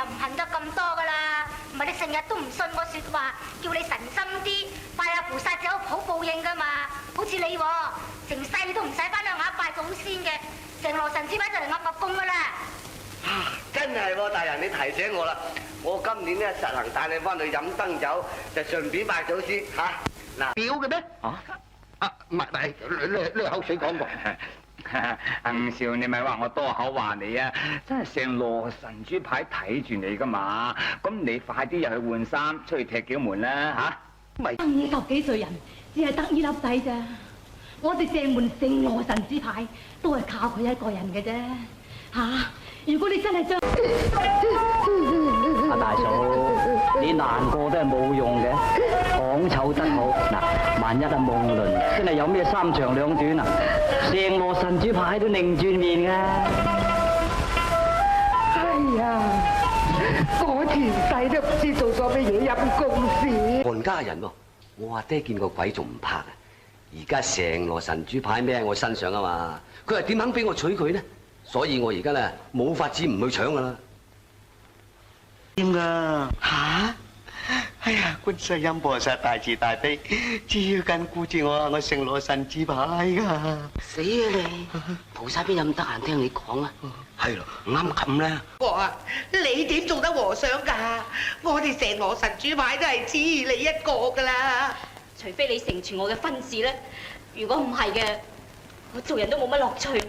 就唔恨得咁多噶啦。唔係你成日都唔信我説話，叫你神心啲，拜下菩薩就有好報應噶嘛。好似你喎，成世你都唔使翻鄉下拜祖先嘅，成羅神主牌就嚟噏功噶啦。真係喎，大人你提醒我啦，我今年咧實行帶你翻去飲燈酒，就順便拜祖先嚇。嗱，表嘅咩？唔係，你口水講過。吳少，你咪話我多口話你啊！真係成羅神主牌睇住你噶嘛，咁你快啲入去換衫，出去踢腳門啦嚇！得50幾歲人，只係得呢粒仔咋？我哋鄭門成羅神主牌都係靠佢一個人嘅啫嚇。如果你真係將阿大嫂，你難過都係冇用嘅，講醜得好嗱。萬一阿夢麟真係有咩三長兩短啊，成羅神主牌都擰轉面噶。哎呀，我前世都唔知做咗咩嘢陰公事。韓家人喎，我阿爹見過鬼仲唔怕啊！而家成羅神主牌孭喺我身上啊嘛，佢係點肯俾我娶佢呢？所以我而家咧冇法子唔去搶噶啦。點噶？吓！哎呀，觀世音菩薩大慈大悲，只要緊顧住我成羅神主牌噶。死啊你！菩薩邊有咁得閒聽你講啊？係咯，啱咁咧。我啊，你點做得和尚㗎？我哋成羅神主牌都係只你一個㗎啦。除非你成全我嘅婚事咧，如果唔係嘅，我做人都冇乜樂趣。